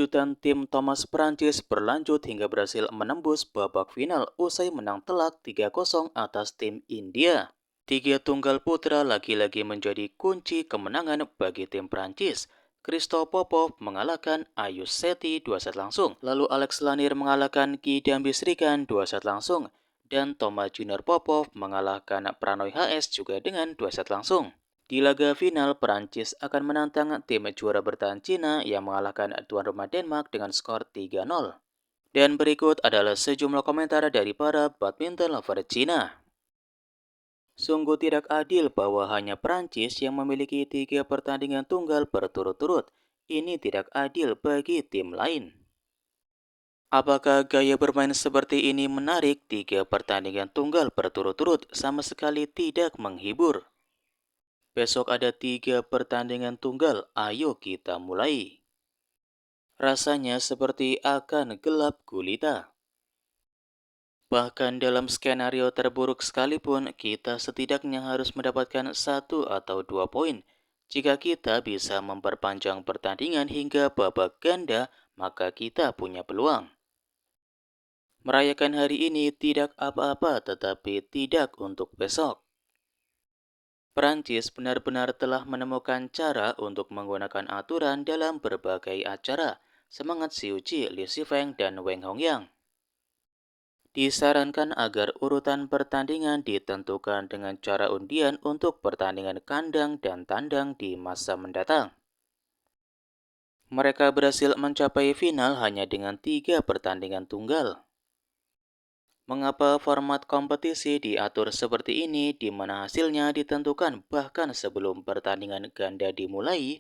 Kejutan tim Thomas Prancis berlanjut hingga berhasil menembus babak final usai menang telak 3-0 atas tim India. Tiga tunggal putra lagi-lagi menjadi kunci kemenangan bagi tim Prancis. Christophe Popov mengalahkan Ayus Seti 2 set langsung, lalu Alex Lanier mengalahkan Kidambi Srikan 2 set langsung, dan Thomas Junior Popov mengalahkan Pranoy HS juga dengan 2 set langsung. Di laga final, Perancis akan menantang tim juara bertahan Cina yang mengalahkan tuan rumah Denmark dengan skor 3-0. Dan berikut adalah sejumlah komentar dari para badminton lover Cina. Sungguh tidak adil bahwa hanya Perancis yang memiliki 3 pertandingan tunggal berturut-turut. Ini tidak adil bagi tim lain. Apakah gaya bermain seperti ini menarik? 3 pertandingan tunggal berturut-turut sama sekali tidak menghibur. Besok ada 3 pertandingan tunggal, ayo kita mulai. Rasanya seperti akan gelap gulita. Bahkan dalam skenario terburuk sekalipun, kita setidaknya harus mendapatkan 1 atau 2 poin. Jika kita bisa memperpanjang pertandingan hingga babak ganda, maka kita punya peluang. Merayakan hari ini tidak apa-apa, tetapi tidak untuk besok. Perancis benar-benar telah menemukan cara untuk menggunakan aturan dalam berbagai acara. Semangat Xiu Ji, Liu Shifeng, dan Wang Hongyang. Disarankan agar urutan pertandingan ditentukan dengan cara undian untuk pertandingan kandang dan tandang di masa mendatang. Mereka berhasil mencapai final hanya dengan 3 pertandingan tunggal. Mengapa format kompetisi diatur seperti ini di mana hasilnya ditentukan bahkan sebelum pertandingan ganda dimulai?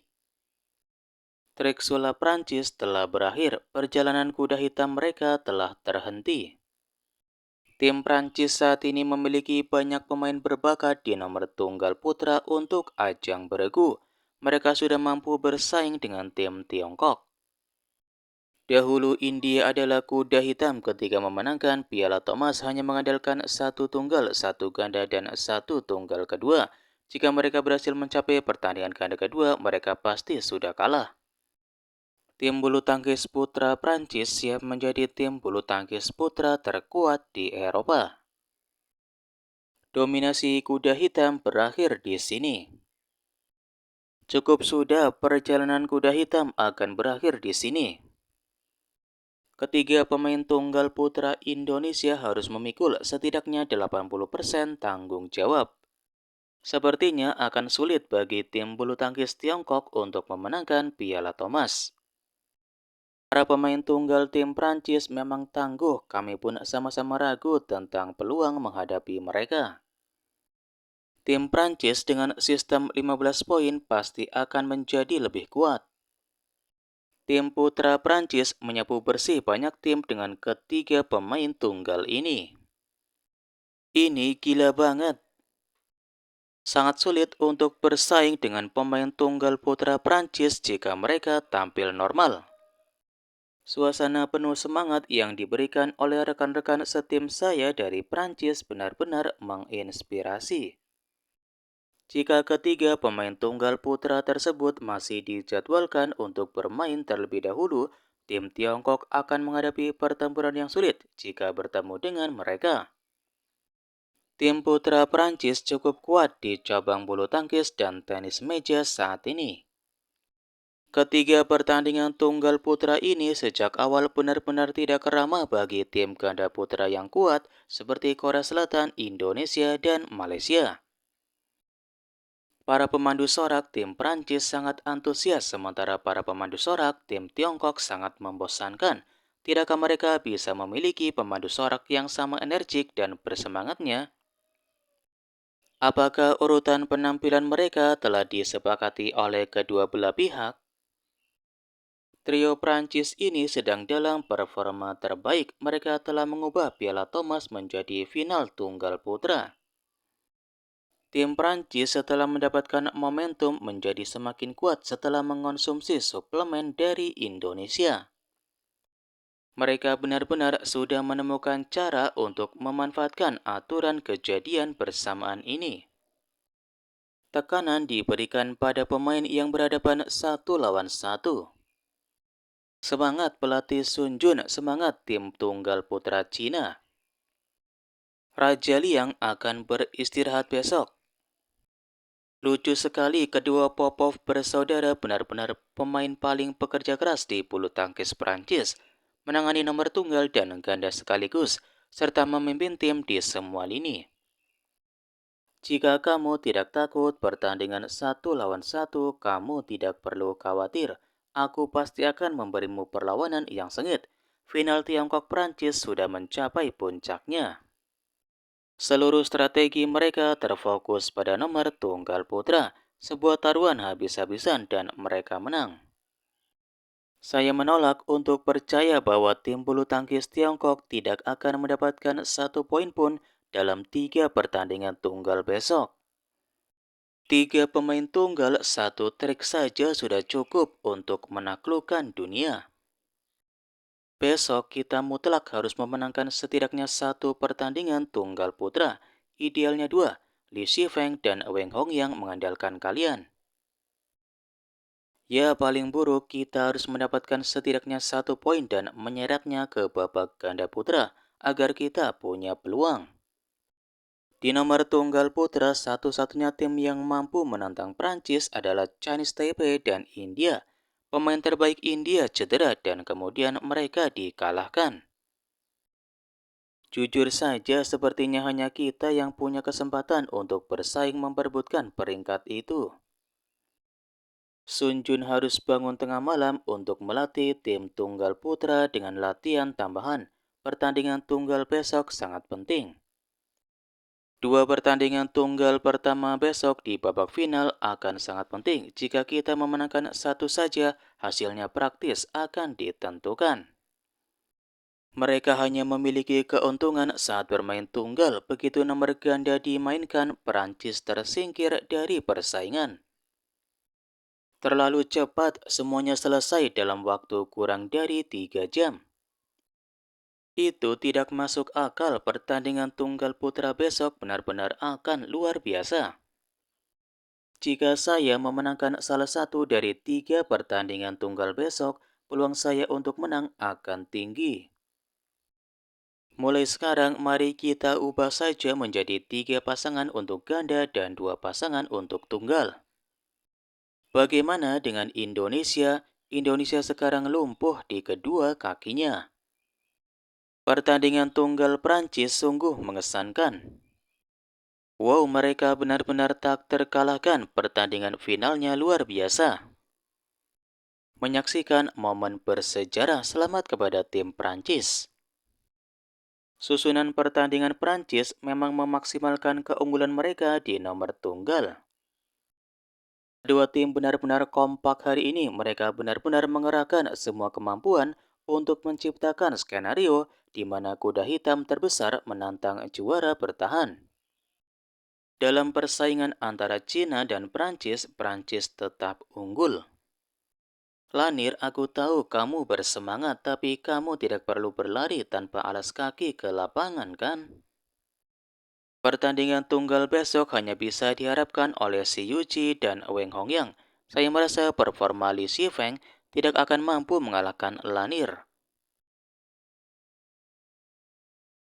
Trik sulap Prancis telah berakhir, perjalanan kuda hitam mereka telah terhenti. Tim Prancis saat ini memiliki banyak pemain berbakat di nomor tunggal putra untuk ajang beregu. Mereka sudah mampu bersaing dengan tim Tiongkok. Dahulu India adalah kuda hitam ketika memenangkan Piala Thomas hanya mengandalkan 1 tunggal, 1 ganda, dan 1 tunggal kedua. Jika mereka berhasil mencapai pertandingan ganda kedua, mereka pasti sudah kalah. Tim bulu tangkis putra Prancis siap menjadi tim bulu tangkis putra terkuat di Eropa. Dominasi kuda hitam berakhir di sini. Cukup sudah, perjalanan kuda hitam akan berakhir di sini. Ketiga pemain tunggal putra Indonesia harus memikul setidaknya 80% tanggung jawab. Sepertinya akan sulit bagi tim bulu tangkis Tiongkok untuk memenangkan Piala Thomas. Para pemain tunggal tim Prancis memang tangguh, kami pun sama-sama ragu tentang peluang menghadapi mereka. Tim Prancis dengan sistem 15 poin pasti akan menjadi lebih kuat. Tim putra Prancis menyapu bersih banyak tim dengan ketiga pemain tunggal ini. Ini gila banget. Sangat sulit untuk bersaing dengan pemain tunggal putra Prancis jika mereka tampil normal. Suasana penuh semangat yang diberikan oleh rekan-rekan setim saya dari Prancis benar-benar menginspirasi. Jika ketiga pemain tunggal putra tersebut masih dijadwalkan untuk bermain terlebih dahulu, tim Tiongkok akan menghadapi pertempuran yang sulit jika bertemu dengan mereka. Tim putra Prancis cukup kuat di cabang bulu tangkis dan tenis meja saat ini. Ketiga pertandingan tunggal putra ini sejak awal benar-benar tidak ramah bagi tim ganda putra yang kuat seperti Korea Selatan, Indonesia, dan Malaysia. Para pemandu sorak tim Prancis sangat antusias sementara para pemandu sorak tim Tiongkok sangat membosankan. Tidakkah mereka bisa memiliki pemandu sorak yang sama energik dan bersemangatnya? Apakah urutan penampilan mereka telah disepakati oleh kedua belah pihak? Trio Prancis ini sedang dalam performa terbaik. Mereka telah mengubah Piala Thomas menjadi final tunggal putra. Tim Prancis setelah mendapatkan momentum menjadi semakin kuat setelah mengonsumsi suplemen dari Indonesia. Mereka benar-benar sudah menemukan cara untuk memanfaatkan aturan kejadian bersamaan ini. Tekanan diberikan pada pemain yang berhadapan 1 lawan 1. Semangat pelatih Sun Jun, semangat tim tunggal putra Cina. Raja Liang akan beristirahat besok. Lucu sekali, kedua Popov bersaudara benar-benar pemain paling pekerja keras di bulu tangkis Prancis, menangani nomor tunggal dan ganda sekaligus, serta memimpin tim di semua lini. Jika kamu tidak takut pertandingan 1 lawan 1, kamu tidak perlu khawatir. Aku pasti akan memberimu perlawanan yang sengit. Final Tiongkok-Prancis sudah mencapai puncaknya. Seluruh strategi mereka terfokus pada nomor tunggal putra. Sebuah taruhan habis-habisan dan mereka menang. Saya menolak untuk percaya bahwa tim bulu tangkis Tiongkok tidak akan mendapatkan 1 poin pun dalam 3 pertandingan tunggal besok. 3 pemain tunggal, 1 trik saja sudah cukup untuk menaklukkan dunia. Besok kita mutlak harus memenangkan setidaknya 1 pertandingan tunggal putra. Idealnya 2. Li Shifeng dan Wang Hongyang mengandalkan kalian. Ya, paling buruk kita harus mendapatkan setidaknya 1 poin dan menyeretnya ke babak ganda putra agar kita punya peluang. Di nomor tunggal putra, satu-satunya tim yang mampu menantang Prancis adalah Chinese Taipei dan India. Pemain terbaik India cedera dan kemudian mereka dikalahkan. Jujur saja, sepertinya hanya kita yang punya kesempatan untuk bersaing memperebutkan peringkat itu. Sun Jun harus bangun tengah malam untuk melatih tim tunggal putra dengan latihan tambahan. Pertandingan tunggal besok sangat penting. 2 pertandingan tunggal pertama besok di babak final akan sangat penting. Jika kita memenangkan satu saja, hasilnya praktis akan ditentukan. Mereka hanya memiliki keuntungan saat bermain tunggal. Begitu nomor ganda dimainkan, Perancis tersingkir dari persaingan. Terlalu cepat, semuanya selesai dalam waktu kurang dari 3 jam. Itu tidak masuk akal. Pertandingan tunggal putra besok benar-benar akan luar biasa. Jika saya memenangkan salah satu dari 3 pertandingan tunggal besok, peluang saya untuk menang akan tinggi. Mulai sekarang, mari kita ubah saja menjadi 3 pasangan untuk ganda dan 2 pasangan untuk tunggal. Bagaimana dengan Indonesia? Indonesia sekarang lumpuh di kedua kakinya. Pertandingan tunggal Prancis sungguh mengesankan. Wow, mereka benar-benar tak terkalahkan. Pertandingan finalnya luar biasa. Menyaksikan momen bersejarah, selamat kepada tim Prancis. Susunan pertandingan Prancis memang memaksimalkan keunggulan mereka di nomor tunggal. Kedua tim benar-benar kompak hari ini. Mereka benar-benar mengerahkan semua kemampuan untuk menciptakan skenario di mana kuda hitam terbesar menantang juara bertahan. Dalam persaingan antara Cina dan Prancis, Prancis tetap unggul. Lanir, aku tahu kamu bersemangat, tapi kamu tidak perlu berlari tanpa alas kaki ke lapangan, kan? Pertandingan tunggal besok hanya bisa diharapkan oleh Shi Yuqi dan Wang Hongyang. Saya merasa performa Li Shifeng tidak akan mampu mengalahkan Lanir.